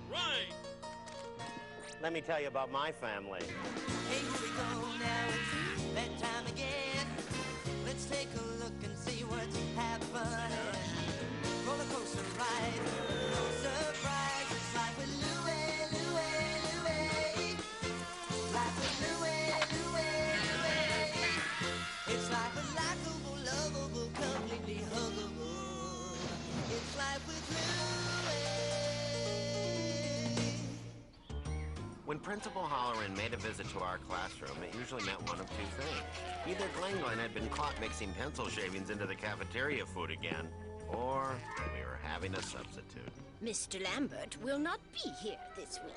Right. Let me tell you about my family. Hey, here we go now, it's bedtime again. Let's take a look and see what's happening. Roller coaster ride, no surprise. It's life with Louie, Louie, Louie. Life with Louie, Louie, Louie. It's life with likable, lovable, completely huggable. It's life with Louie. When Principal Holleran made a visit to our classroom, it usually meant one of two things. Either Glen had been caught mixing pencil shavings into the cafeteria food again, or we were having a substitute. Mr. Lambert will not be here this week.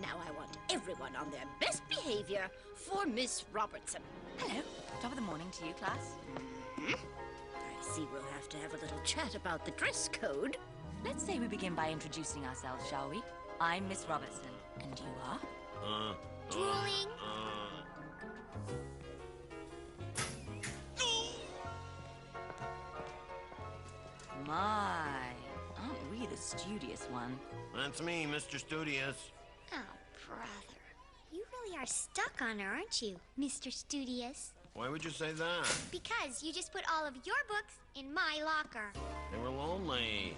Now I want everyone on their best behavior for Miss Robertson. Hello. Top of the morning to you, class. I see we'll have to have a little chat about the dress code. Let's say we begin by introducing ourselves, shall we? I'm Miss Robertson, and you are? Drooling. My, aren't we the studious one? That's me, Mr. Studious. Oh, brother. You really are stuck on her, aren't you, Mr. Studious? Why would you say that? Because you just put all of your books in my locker. They were lonely.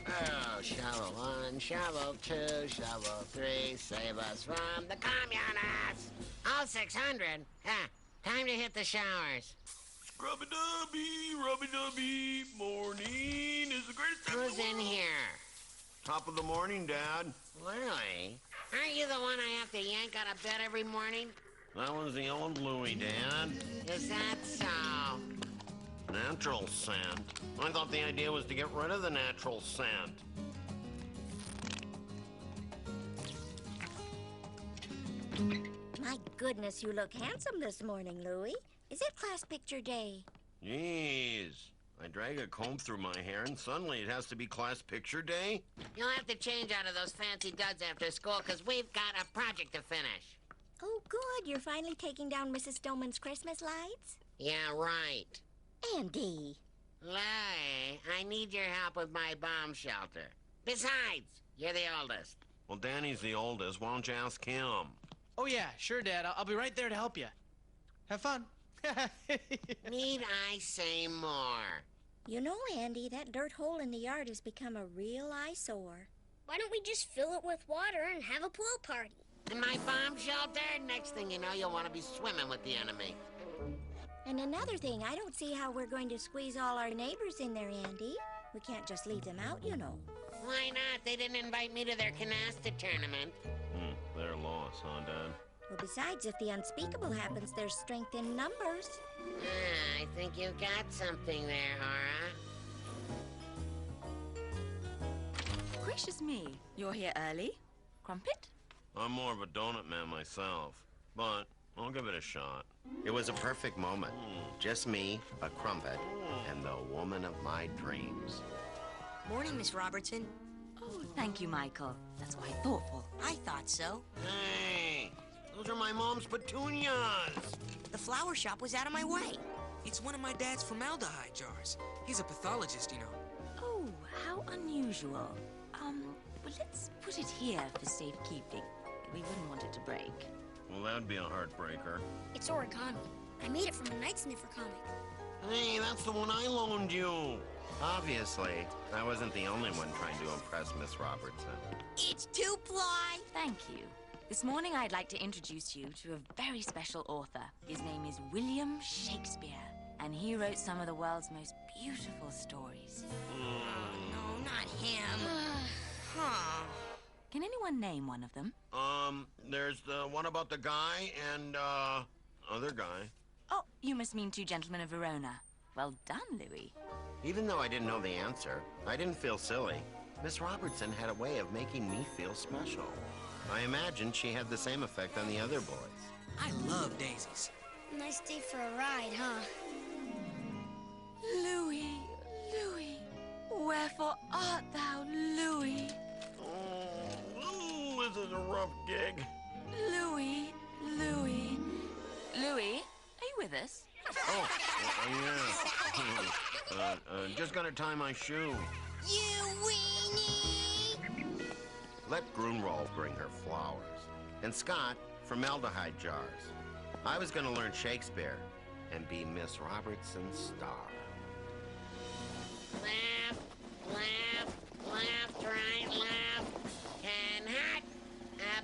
Oh, shovel 1, shovel 2, shovel 3, save us from the communists. All 600. Time to hit the showers. Rubby-dubby, morning is the greatest time Who's in here? Top of the morning, Dad. Really? Aren't you the one I have to yank out of bed every morning? That was the old Louie, Dad. Is that so? Natural scent. I thought the idea was to get rid of the natural scent. My goodness, you look handsome this morning, Louie. Is it class picture day? Jeez. I drag a comb through my hair and suddenly it has to be class picture day? You'll have to change out of those fancy duds after school because we've got a project to finish. Oh, good. You're finally taking down Mrs. Stoneman's Christmas lights? Yeah, right. Andy. Louie, I need your help with my bomb shelter. Besides, you're the oldest. Well, Danny's the oldest. Why don't you ask him? Oh, yeah, sure, Dad. I'll be right there to help you. Have fun. Need I say more? You know, Andy, that dirt hole in the yard has become a real eyesore. Why don't we just fill it with water and have a pool party? In my bomb shelter, next thing you know, you'll want to be swimming with the enemy. And another thing, I don't see how we're going to squeeze all our neighbors in there, Andy. We can't just leave them out, you know. Why not? They didn't invite me to their canasta tournament. Their loss, huh, Dad? Well, besides, if the unspeakable happens, there's strength in numbers. I think you got something there, Hora. Gracious me, you're here early? Crumpet? I'm more of a donut man myself, but I'll give it a shot. It was a perfect moment. Just me, a crumpet, and the woman of my dreams. Morning, Miss Robertson. Oh, thank you, Michael. That's quite thoughtful. I thought so. Hey, those are my mom's petunias. The flower shop was out of my way. It's one of my dad's formaldehyde jars. He's a pathologist, you know. Oh, how unusual. But let's put it here for safekeeping. We wouldn't want it to break. Well, that'd be a heartbreaker. It's origami. I made it from a Night Sniffer comic. Hey, that's the one I loaned you. Obviously, I wasn't the only one trying to impress Miss Robertson. It's two-ply. Thank you. This morning I'd like to introduce you to a very special author. His name is William Shakespeare, and he wrote some of the world's most beautiful stories. No, not him. Huh. Can anyone name one of them? There's the one about the guy and, other guy. Oh, you must mean Two Gentlemen of Verona. Well done, Louie. Even though I didn't know the answer, I didn't feel silly. Miss Robertson had a way of making me feel special. I imagine she had the same effect on the other boys. I love daisies. Nice day for a ride, huh? Louie, Louie, wherefore art thou, Louie? Oh, this is a rough gig. Louie, Louie. Louie, are you with us? Oh, yeah. Just gotta tie my shoe. You weenie! let Grunwald bring her flowers, and Scott, formaldehyde jars. I was going to learn Shakespeare and be Miss Robertson's star. Left, left, left, right, left. Can hot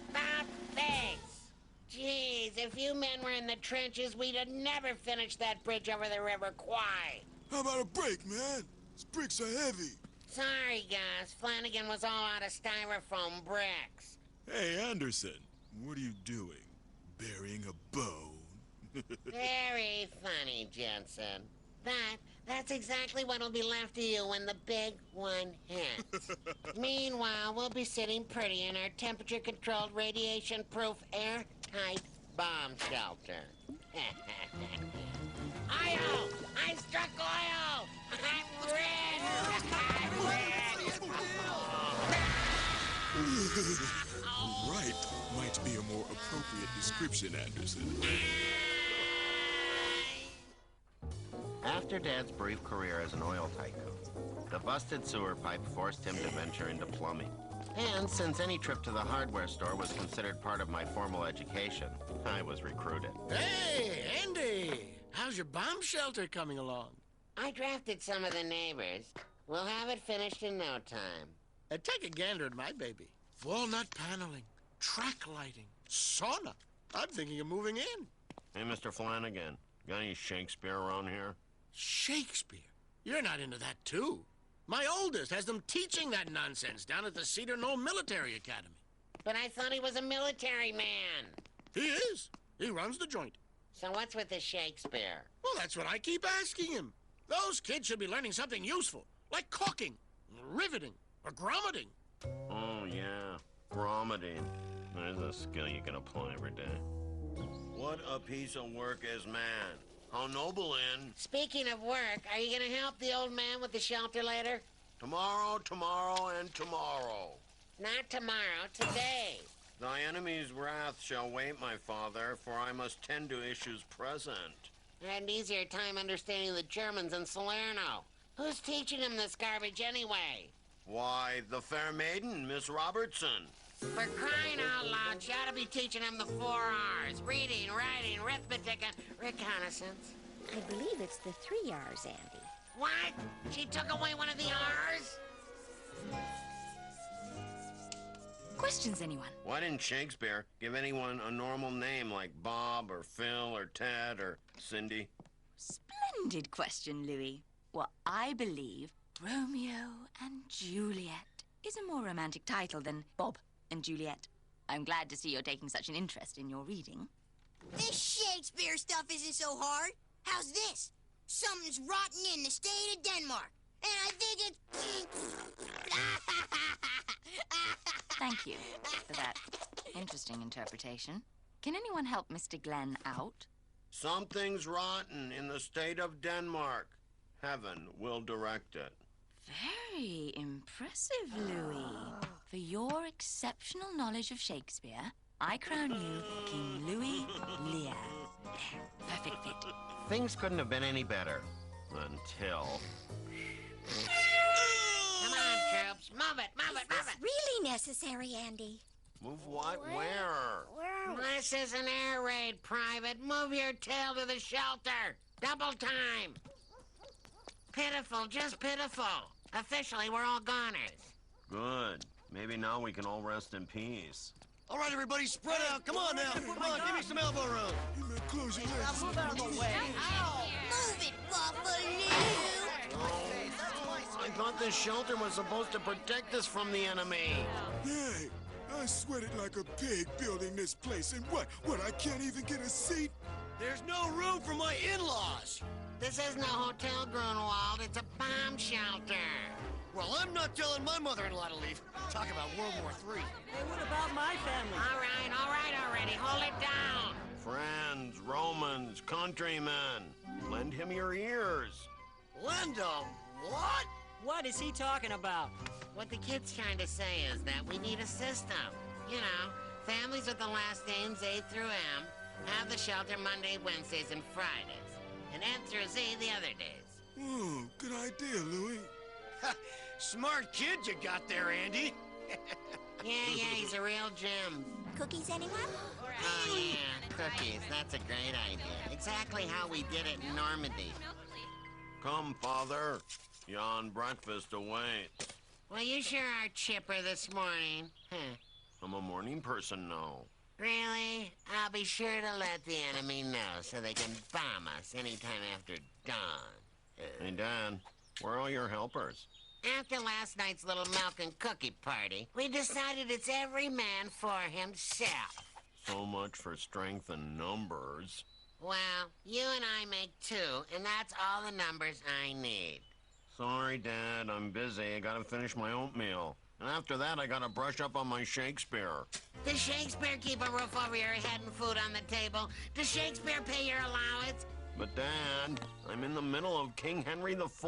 about face. Jeez, if you men were in the trenches, we'd have never finished that bridge over the River Kwai. How about a break, man? These bricks are heavy. Sorry, Gus. Flanagan was all out of styrofoam bricks. Hey, Anderson, what are you doing? Burying a bone? Very funny, Jensen. That's exactly what'll be left of you when the big one hits. Meanwhile, we'll be sitting pretty in our temperature-controlled, radiation-proof, airtight bomb shelter. Oil! I struck oil! I'm red! I'm red! Right might be a more appropriate description, Anderson. After Dad's brief career as an oil tycoon, the busted sewer pipe forced him to venture into plumbing. And since any trip to the hardware store was considered part of my formal education, I was recruited. Hey, Andy! How's your bomb shelter coming along? I drafted some of the neighbors. We'll have it finished in no time. Take a gander at my baby. Walnut paneling, track lighting, sauna. I'm thinking of moving in. Hey, Mr. Flanagan, got any Shakespeare around here? Shakespeare? You're not into that, too. My oldest has them teaching that nonsense down at the Cedar Knoll Military Academy. But I thought he was a military man. He is. He runs the joint. So what's with the Shakespeare? Well, that's what I keep asking him. Those kids should be learning something useful, like caulking, riveting, or grommeting. Oh, yeah. Grommeting. There's a skill you can apply every day. What a piece of work is man. How noble in. Speaking of work, are you gonna help the old man with the shelter later? Tomorrow, tomorrow, and tomorrow. Not tomorrow, today. Thy enemy's wrath shall wait, my father, for I must tend to issues present. I had an easier time understanding the Germans in Salerno. Who's teaching him this garbage anyway? Why, the fair maiden, Miss Robertson. For crying out loud, she ought to be teaching him the 4 R's. Reading, writing, arithmetic, and reconnaissance. I believe it's the 3 R's, Andy. What? She took away one of the R's? Questions, anyone? Why didn't Shakespeare give anyone a normal name like Bob or Phil or Ted or Cindy? Splendid question, Louie. Well, I believe Romeo and Juliet is a more romantic title than Bob and Juliet. I'm glad to see you're taking such an interest in your reading. This Shakespeare stuff isn't so hard. How's this? Something's rotten in the state of Denmark. And I think it's... Thank you for that interesting interpretation. Can anyone help Mr. Glenn out? Something's rotten in the state of Denmark. Heaven will direct it. Very impressive, Louis. For your exceptional knowledge of Shakespeare, I crown you King Louis Lear. There, perfect fit. Things couldn't have been any better. Until... Come on, troops. Move it, move it, move it. Really necessary, Andy? Move what? Where? This is an air raid, Private. Move your tail to the shelter. Double time. Pitiful, just pitiful. Officially, we're all goners. Good. Maybe now we can all rest in peace. All right, everybody, spread out. Come on now. Come on, give me some elbow room. You man, close your legs. Move out of the way. Move it, Buffalo! I thought this shelter was supposed to protect us from the enemy. Hey, I sweated like a pig building this place, and what, I can't even get a seat? There's no room for my in-laws. This isn't a hotel, Grunwald. It's a bomb shelter. Well, I'm not telling my mother-in-law to leave. Talk about World War III. Hey, what about my family? All right already. Hold it down. Friends, Romans, countrymen, lend him your ears. Lend 'em? What? What is he talking about? What the kid's trying to say is that we need a system. You know, families with the last names A through M have the shelter Monday, Wednesdays, and Fridays. And N through Z the other days. Oh, good idea, Louie. Smart kid you got there, Andy. Yeah, he's a real gem. Cookies, anyone? Oh, yeah, cookies. That's a great idea. Exactly how we did it in Normandy. Come, Father. Yon breakfast awaits. Well, you sure are chipper this morning. Huh. I'm a morning person now. Really? I'll be sure to let the enemy know so they can bomb us anytime after dawn. Hey, Dad, where are all your helpers? After last night's little milk and cookie party, we decided it's every man for himself. So much for strength and numbers. Well, you and I make 2, and that's all the numbers I need. Sorry, Dad, I'm busy. I gotta finish my oatmeal. And after that, I gotta brush up on my Shakespeare. Does Shakespeare keep a roof over your head and food on the table? Does Shakespeare pay your allowance? But, Dad, I'm in the middle of King Henry IV.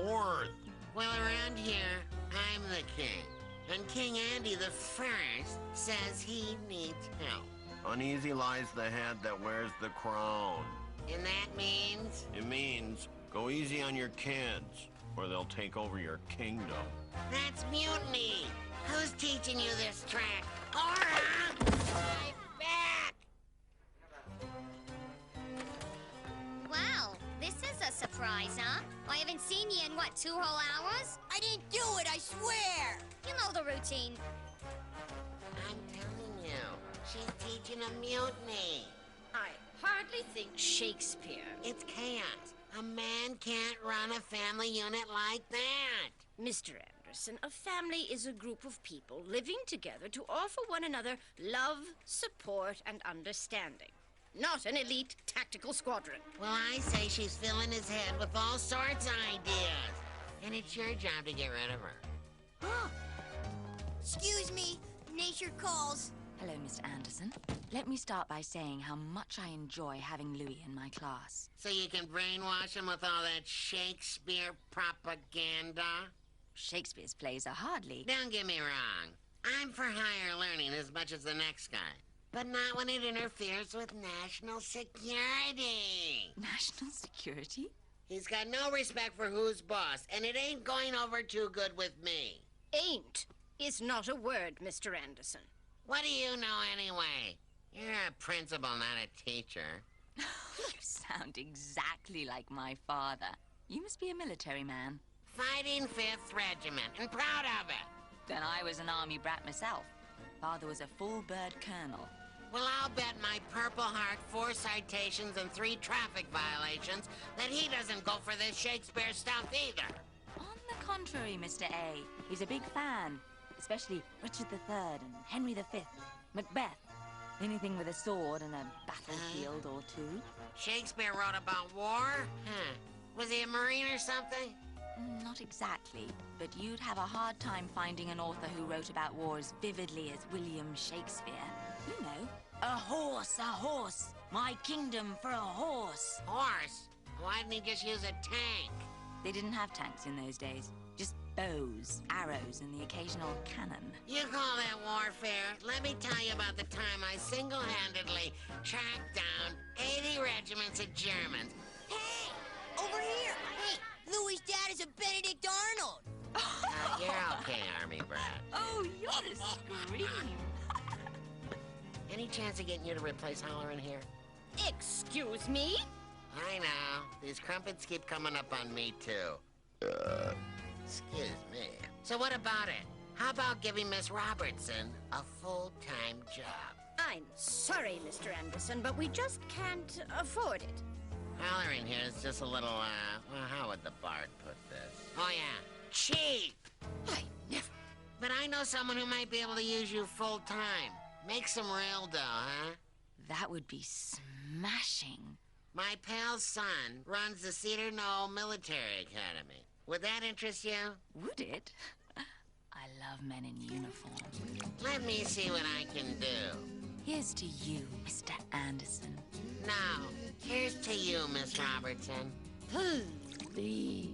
Well, around here, I'm the king. And King Andy the First says he needs help. Uneasy lies the head that wears the crown. And that means? It means go easy on your kids, or they'll take over your kingdom. That's mutiny. Who's teaching you this track? Aura! My back! Wow, this is a surprise, huh? I haven't seen you in, what, 2 whole hours? I didn't do it, I swear! You know the routine. I'm telling you, she's teaching a mutiny. I hardly think Shakespeare. It's chaos. A man can't run a family unit like that. Mr. Anderson, a family is a group of people living together to offer one another love, support, and understanding. Not an elite tactical squadron. Well, I say she's filling his head with all sorts of ideas. And it's your job to get rid of her. Huh. Excuse me, nature calls. Hello, Mr. Anderson. Let me start by saying how much I enjoy having Louie in my class. So you can brainwash him with all that Shakespeare propaganda? Shakespeare's plays are hardly... Don't get me wrong. I'm for higher learning as much as the next guy. But not when it interferes with national security. National security? He's got no respect for who's boss, and it ain't going over too good with me. Ain't is not a word, Mr. Anderson. What do you know anyway? You're a principal, not a teacher. You sound exactly like my father. You must be a military man. Fighting 5th Regiment, and proud of it. Then I was an army brat myself. Father was a full-bird colonel. Well, I'll bet my Purple Heart 4 citations and 3 traffic violations that he doesn't go for this Shakespeare stuff either. On the contrary, Mr. A, he's a big fan. Especially Richard III and Henry V, Macbeth. Anything with a sword and a battlefield or two. Shakespeare wrote about war? Huh. Was he a Marine or something? Not exactly, but you'd have a hard time finding an author who wrote about war as vividly as William Shakespeare. You know, a horse, my kingdom for a horse. Horse? Why didn't he just use a tank? They didn't have tanks in those days, just bows, arrows, and the occasional cannon. You call that warfare? Let me tell you about the time I single-handedly tracked down 80 regiments of Germans. Hey, over here. Hey, Louie's dad is a Benedict Arnold. You're okay, Army brat. Oh, you're a scream. Any chance of getting you to replace Holler in here? Excuse me? I know. These crumpets keep coming up on me, too. Excuse me. So what about it? How about giving Miss Robertson a full-time job? I'm sorry, Mr. Anderson, but we just can't afford it. Holler in here is just a little, well, how would the Bard put this? Oh, yeah, cheap! I never... But I know someone who might be able to use you full-time. Make some real dough, huh? That would be smashing. My pal's son runs the Cedar Knoll Military Academy. Would that interest you? Would it? I love men in uniform. Let me see what I can do. Here's to you, Mr. Anderson. Now, here's to you, Miss Robertson. Please.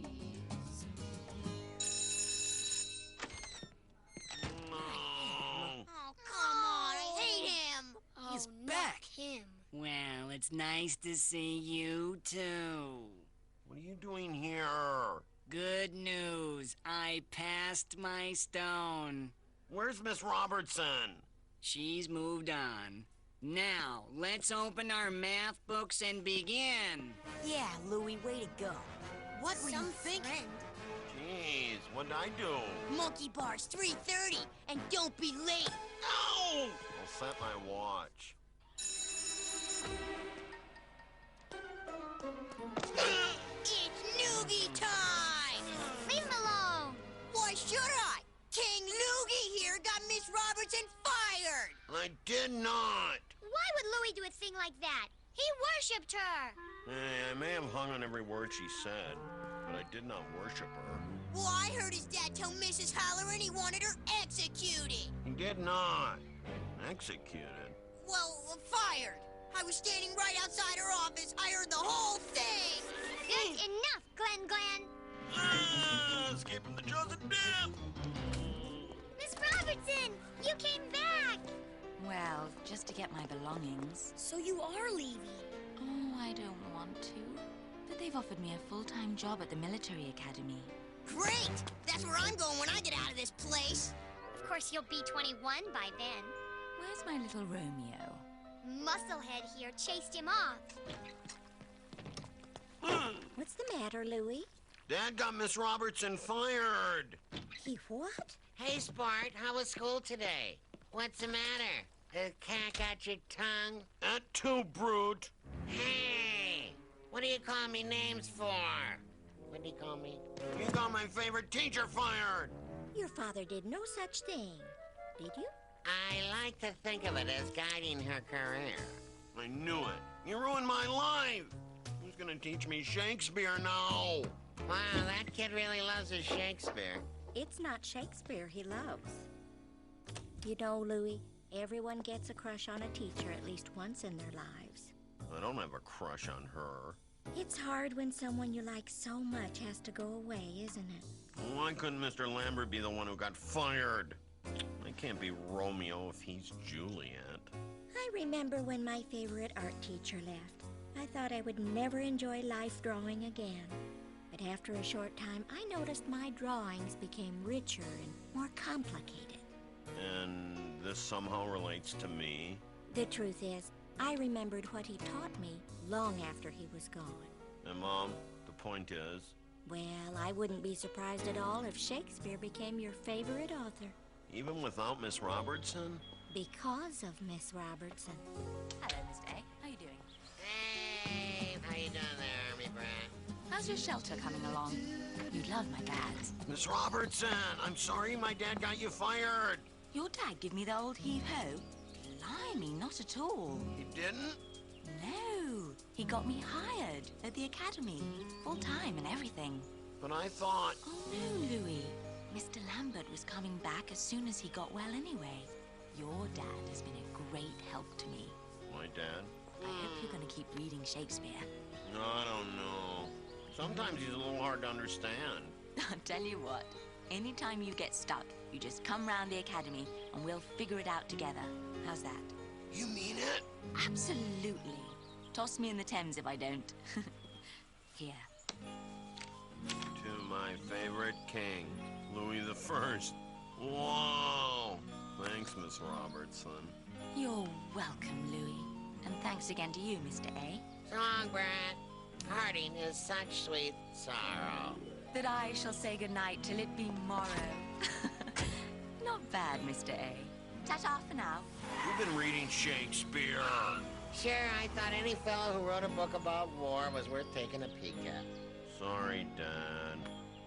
Oh, come on, I hate him. He's Oh, back. not him. Well, it's nice to see you, too. What are you doing here? Good news. I passed my stone. Where's Miss Robertson? She's moved on. Now, let's open our math books and begin. Yeah, Louie, way to go. What were you thinking? Jeez, what'd I do? Monkey bars, 3:30, and don't be late. No! I'll set my watch. It's noogie time! Leave him alone. Why should I? King Loogie here got Miss Robertson fired! I did not. Why would Louie do a thing like that? He worshipped her. I may have hung on every word she said, but I did not worship her. Well, I heard his dad tell Mrs. Halloran he wanted her executed. He did not. Executed? Well, fired. I was standing right outside her office. I heard the whole thing. Good enough, Glenn. Escaping the jaws of death! Miss Robertson, you came back. Well, just to get my belongings. So you are leaving? Oh, I don't want to. But they've offered me a full-time job at the military academy. Great! That's where I'm going when I get out of this place. Of course, you'll be 21 by then. Where's my little Romeo? Musclehead here chased him off. What's the matter, Louie? Dad got Miss Robertson fired. He what? Hey, Sport, how was school today? What's the matter? The cat got your tongue? That too, brute. Hey! What do you call me names for? What do you call me? You got my favorite teacher fired. Your father did no such thing, did you? I like to think of it as guiding her career. I knew it. You ruined my life. Who's gonna teach me Shakespeare now? Wow, that kid really loves his Shakespeare. It's not Shakespeare he loves. You know, Louie, everyone gets a crush on a teacher at least once in their lives. I don't have a crush on her. It's hard when someone you like so much has to go away, isn't it? Why couldn't Mr. Lambert be the one who got fired? I can't be Romeo if he's Juliet. I remember when my favorite art teacher left. I thought I would never enjoy life drawing again. But after a short time, I noticed my drawings became richer and more complicated. And this somehow relates to me? The truth is, I remembered what he taught me long after he was gone. And Mom, the point is? Well, I wouldn't be surprised at all if Shakespeare became your favorite author. Even without Miss Robertson? Because of Miss Robertson. Hello, Mr. A. How you doing? Hey, how you doing there, Army Brat? How's your shelter coming along? You'd love my dad's. Miss Robertson, I'm sorry my dad got you fired. Your dad give me the old heave-ho? Blimey, not at all. He didn't? No, he got me hired at the academy, full-time and everything. But I thought... Oh, no, Louie. Mr. Lambert was coming back as soon as he got well anyway. Your dad has been a great help to me. My dad? I hope you're going to keep reading Shakespeare. No, I don't know. Sometimes he's a little hard to understand. I'll tell you what. Anytime you get stuck, you just come round the academy and we'll figure it out together. How's that? You mean it? Absolutely. Toss me in the Thames if I don't. Here. To my favorite king, Louis the First. Whoa! Thanks, Miss Robertson. You're welcome, Louie. And thanks again to you, Mr. A. So long, Brat. Parting is such sweet sorrow. That I shall say goodnight till it be morrow. Not bad, Mr. A. Ta-ta for now. You've been reading Shakespeare. Sure, I thought any fellow who wrote a book about war was worth taking a peek at. Sorry, Dad.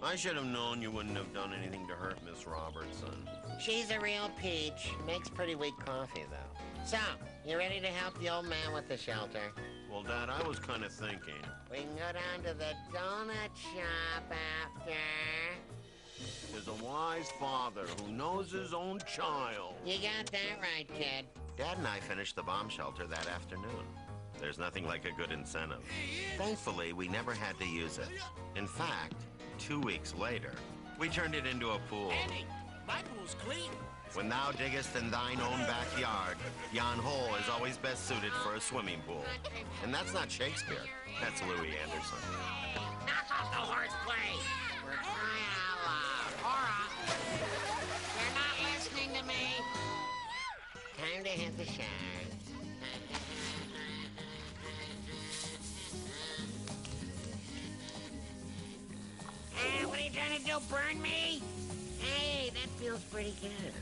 I should have known you wouldn't have done anything to hurt Miss Robertson. She's a real peach. Makes pretty weak coffee, though. So, you ready to help the old man with the shelter? Well, Dad, I was kind of thinking. We can go down to the donut shop after. There's a wise father who knows his own child. You got that right, kid. Dad and I finished the bomb shelter that afternoon. There's nothing like a good incentive. Thankfully, we never had to use it. In fact, 2 weeks later, we turned it into a pool. Andy, my pool's clean. When thou diggest in thine own backyard, yon hole is always best suited for a swimming pool. And that's not Shakespeare. That's Louis Anderson. Knock off the horseplay! We're crying out loud. Cora! You're not listening to Time to hit the shark. What are you trying to do, burn me? Hey, that feels pretty good.